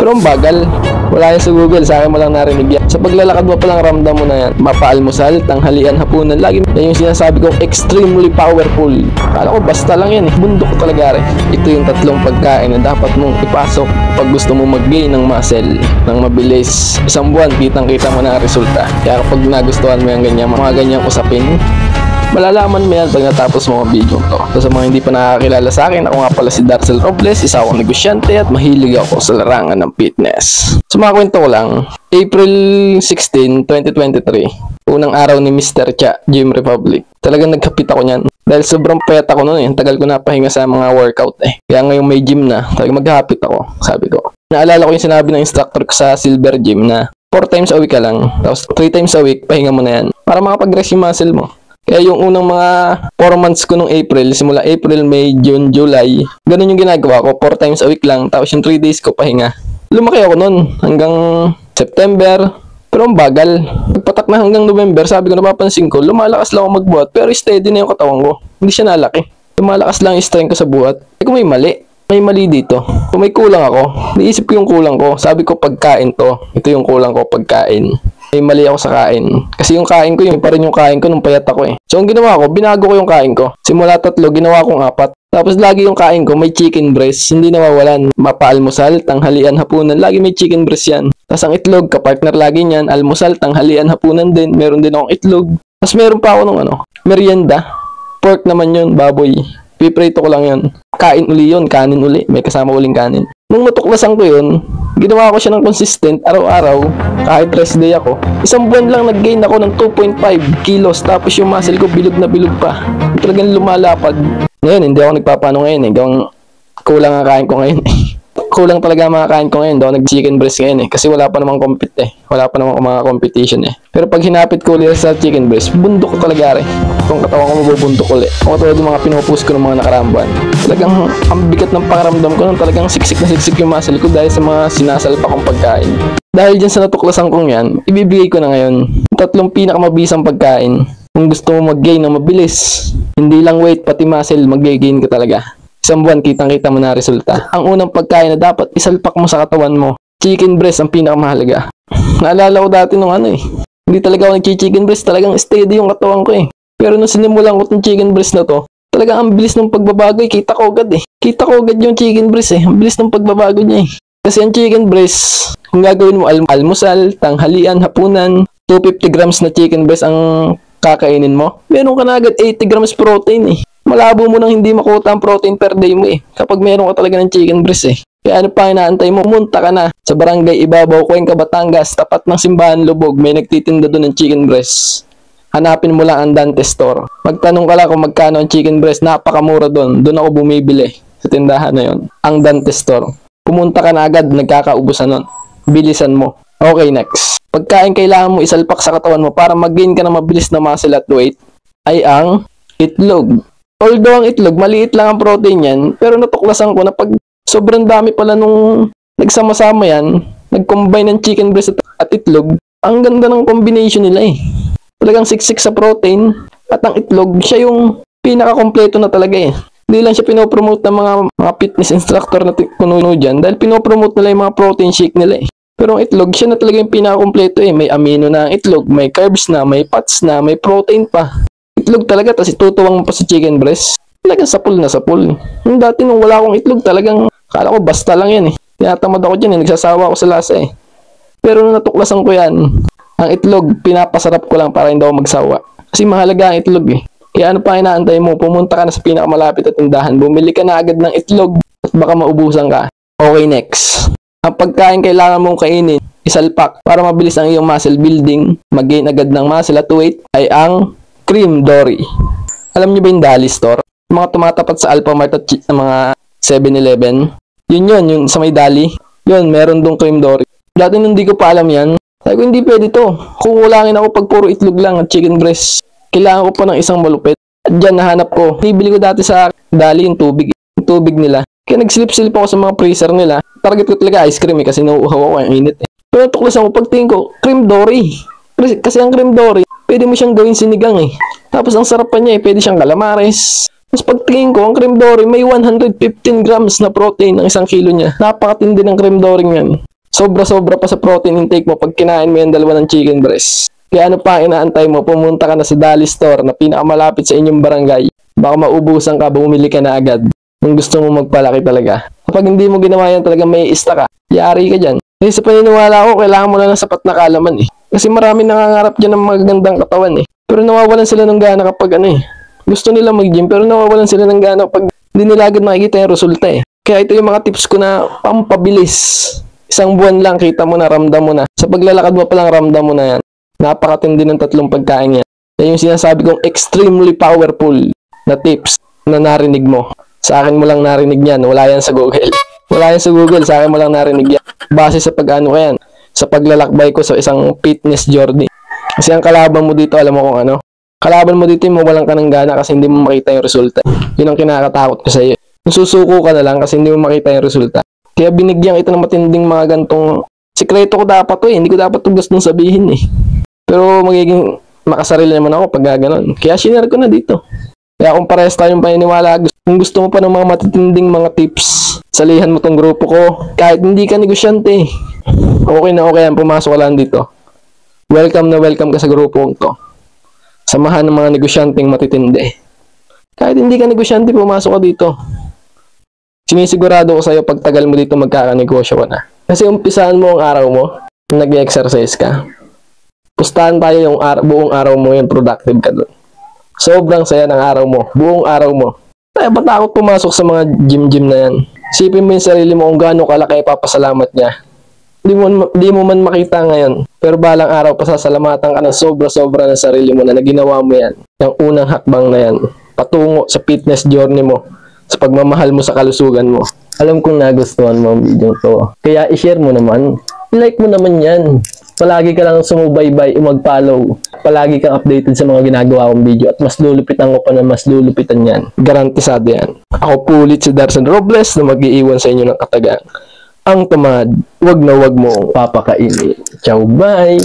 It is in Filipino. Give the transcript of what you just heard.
Pero ang bagal. Wala yan sa Google, sa akin mo lang narinig yan. Sa paglalakad mo palang ramdam mo na yan. Mapaalmusal, tanghalian, hapunan. Lagi yan yung sinasabi kong extremely powerful. Kala ko basta lang yan eh. Bundok ko talaga rin. Ito yung tatlong pagkain na dapat mong ipasok pag gusto mo mag-gain ng muscle ng mabilis. Isang buwan, kitang-kita mo na ang resulta. Kaya kapag nagustuhan mo yung ganyan, mga ganyang usapin, malalaman mo yan pag natapos mo ang video to. So sa mga hindi pa nakakilala sa akin, ako nga pala si Darcel Robles, isa akong negosyante at mahilig ako sa larangan ng fitness. So mga kwento ko lang, April 16, 2023, unang araw ni Mr. Cha, Gym Republic. Talagang nagkapit ako niyan. Dahil sobrang payat ako noon eh, tagal ko na pahinga sa mga workout eh. Kaya ngayong may gym na, talagang maghapit ako, sabi ko. Naalala ko yung sinabi ng instructor ko sa Silver Gym na 4 times a week ka lang, tapos 3 times a week, pahinga mo na yan. Para makapag-rest yung muscle mo. Kaya yung unang mga 4 months ko nung April, simula April, May, June, July, ganun yung ginagawa ko, 4 times a week lang, tapos yung 3 days ko pahinga. Lumaki ako nun hanggang September, pero ang bagal. Pagpatak na hanggang November, sabi ko, napapansin ko, lumalakas lang ako magbuhat, pero steady na yung katawan ko. Hindi siya nalaki. Lumalakas lang yung strength ko sa buhat. Eh kung may mali dito. Kung may kulang ako, naisip ko yung kulang ko. Sabi ko, pagkain to. Ito yung kulang ko, pagkain. May mali ako sa kain. Kasi yung kain ko, yung pa rin yung kain ko nung payat ako eh. So, ang ginawa ko, binago ko yung kain ko. Simula 3, ginawa kong 4. Tapos, lagi yung kain ko, may chicken breast. Hindi nawawalan. Mapaalmusal, tanghalian, hapunan. Lagi may chicken breast yan. Tapos, ang itlog, kapartner lagi niyan. Almusal, tanghalian, hapunan din. Meron din akong itlog. Tapos, meron pa ako nung merienda. Pork naman yun, baboy. Piprito ko lang yun. Kain uli yun, kanin uli. May kasama uling kanin. Nung natuklasan ko yun, ginawa ko siya ng consistent, araw-araw, kahit rest day ako. Isang buwan lang nag-gain ako ng 2.5 kilos, tapos yung muscle ko bilog na bilog pa. Talagang lumalapad. Ngayon, hindi ako nagpapano ngayon eh. Kulang ang kain ko ngayon eh. Kulang talaga ang mga kain ko ngayon. Daw nag-chicken breast ngayon eh. Kasi wala pa namang compete eh. Wala pa namang mga competition eh. Pero pag hinapit ko ulit sa chicken breast, bundok ko talaga rin. Kung katawan ko mabubundok ulit. Kung katulad yung mga pinupost ko ng mga nakarambuan. Talagang ang bigat ng pakaramdam ko nung talagang siksik na siksik yung muscle ko dahil sa mga sinasalpa kong pagkain. Dahil dyan sa natuklasan kong yan, ibibigay ko na ngayon 3 pinakamabisang pagkain. Kung gusto mo mag-gain na mabilis, hindi lang weight, pati muscle, mag-gain ka talaga. Isang buwan, kitang-kita mo na resulta. Ang unang pagkain na dapat isalpak mo sa katawan mo, chicken breast ang pinakamahalaga. Naalala ko dati nung hindi talaga ako nag-chicken breast, talagang steady yung katawan ko eh. Pero nung sinimulan ko itong chicken breast na to, talagang ang bilis ng pagbabago eh, kita ko agad eh. Kita ko agad yung chicken breast eh, ang bilis ng pagbabago niya eh. Kasi ang chicken breast, kung gagawin mo almusal, tanghalian, hapunan, 250 grams na chicken breast ang kakainin mo, meron ka na agad 80 grams protein eh. Malabo mo nang hindi makuha ang protein per day mo eh. Kapag meron ka talaga ng chicken breast eh. Kaya ano pa inaantay mo? Pumunta ka na sa Barangay Ibabaw, Cuenca, Batangas, tapat ng Simbahan Lubog. May nagtitinda doon ng chicken breast. Hanapin mo lang ang Dante Store. Magtanong ka lang kung magkano ang chicken breast. Napakamura doon. Doon ako bumibili sa tindahan na yon. Ang Dante Store. Pumunta ka na agad, nagkakaubusan nun. Bilisan mo. Okay, next. Pagkain kailangan mo isalpak sa katawan mo para mag-gain ka ng mabilis na muscle at weight ay ang itlog. Although ang itlog, maliit lang ang protein yan, pero natuklasan ko na pag sobrang dami pala nung nagsama-sama yan, nag-combine ng chicken breast at itlog, ang ganda ng combination nila eh. Talagang siksik sa protein at ang itlog, siya yung pinaka-kompleto na talaga eh. Hindi lang siya pinopromote ng mga fitness instructor na kununo dyan dahil pinopromote nila yung mga protein shake nila eh. Pero ang itlog, siya na talaga yung pinaka-kompleto eh. May amino na ang itlog, may carbs na, may fats na, may protein pa. Itlog talaga, tapos itutuwang mo pa sa chicken breast. Talagang sapul na sapul. Yung dati nung wala akong itlog, talagang kala ko basta lang yan eh. Tinatamad ako dyan eh, nagsasawa ako sa lasa eh. Pero nung natuklasan ko yan, ang itlog, pinapasarap ko lang para hindi ako magsawa. Kasi mahalaga ang itlog eh. Kaya ano pa inaantay mo, pumunta ka na sa pinakamalapit na tindahan, bumili ka na agad ng itlog at baka maubusan ka. Okay, next. Ang pagkain kailangan mong kainin, isalpak para mabilis ang iyong muscle building, mag-gain agad ng muscle at weight, ay ang Cream Dory. Alam niyo ba yung Dali Store? Yung mga tumatapat sa Alphamart at mga 7-Eleven. Yun, sa may Dali. Yun, meron dong Cream Dory. Dati nung di ko pa alam yan, sabi ko hindi pwede to. Kukulangin ako pag puro itlog lang at chicken breast. Kailangan ko pa ng isang malupit. At dyan nahanap ko. Bibili ko dati sa Dali yung tubig. Yung tubig nila. Kaya nagsilip-silip ako sa mga freezer nila. Target ko talaga ice cream eh, kasi nauuhaw ako ang init eh. Pero tuklasan ko, pagtingin ko, Cream Dory. Kasi ang Cream Dory, pwede mo siyang gawin sinigang eh. Tapos ang sarap pa niya eh, pwede siyang calamares. Tapos pagtingin ko, ang Cream Dory may 115 grams na protein ng 1 kilo niya. Napakatindi ng Cream Dory yan. Sobra-sobra pa sa protein intake mo pag kinain mo yung dalawa ng chicken breast. Kaya ano pa ang inaantay mo? Pumunta ka na sa Dali Store na pinakamalapit sa inyong barangay. Baka maubusan ka, bumili ka na agad. Kung gusto mo magpalaki talaga. Kapag hindi mo ginawa yan talaga, may ista ka. Yari ka dyan. Kasi sa paniniwala ko, kailangan mo na ng sapat na kaalaman eh. Kasi marami nangangarap dyan ng magagandang katawan eh. Pero nawawalan sila ng gana kapag gusto nila mag-gym pero nawawalan sila ng gana kapag hindi nila agad makikita yung resulta eh. Kaya ito yung mga tips ko na pampabilis. Isang buwan lang, kita mo na, ramdam mo na. Sa paglalakad mo palang, ramdam mo na yan. Napakatindi ng 3 pagkain yan. Yan yung sinasabi kong extremely powerful na tips na narinig mo. Sa akin mo lang narinig yan. Wala yan sa Google. Wala yan sa Google. Sa akin mo lang narinig yan. Base sa pag-ano ko yan. Sa paglalakbay ko sa isang fitness journey. Kasi ang kalaban mo dito, alam mo kung ano? Kalaban mo dito yung mawalan ka ng gana kasi hindi mo makita yung resulta. Yun ang kinakatakot ko sa iyo. Susuko ka na lang kasi hindi mo makita yung resulta. Kaya binigyan kita ng matinding mga gantong sikreto ko dapat to eh. Hindi ko dapat ito gustong sabihin eh. Pero magiging makasarili naman ako pag gano'n. Kaya sinare ko na dito. Kaya kung parehas tayong paniniwala, kung gusto mo pa ng mga matitinding mga tips, salihan mo tong grupo ko. Kahit hindi ka negosyante, okay na okay yan. Pumasok ka lang dito. Welcome na welcome ka sa grupo kong to. Samahan ng mga negosyanteng matitindi. Kahit hindi ka negosyante, pumasok ka dito. Sinisigurado ko sa'yo pag tagal mo dito magkakanegosyo ka na. Kasi umpisahan mo ang araw mo, nag-exercise ka. Pustahan tayo yung buong araw mo yun, productive ka dun. Sobrang saya ng araw mo, buong araw mo. Kaya ba't takot pumasok sa mga gym-gym na yan? Sipin mo yung sarili mo kung gaano kalaki papasalamat niya. Di mo man makita ngayon, pero balang araw pasasalamatan ka ng sobra-sobra ng sarili mo na ginawa mo yan. Yung unang hakbang na yan, patungo sa fitness journey mo. Sa pagmamahal mo sa kalusugan mo. Alam kong nagustuhan mo ang video to. Kaya i-share mo naman. I-like mo naman yan. Palagi ka lang sumubaybay o mag-follow. Palagi kang updated sa mga ginagawa kong video at mas lulupitan ko pa na mas lulupitan yan. Garantisado yan. Ako po ulit si Darson Robles na mag-iiwan sa inyo ng katagang. Ang tamad, wag na wag mo papakainin. Ciao, bye!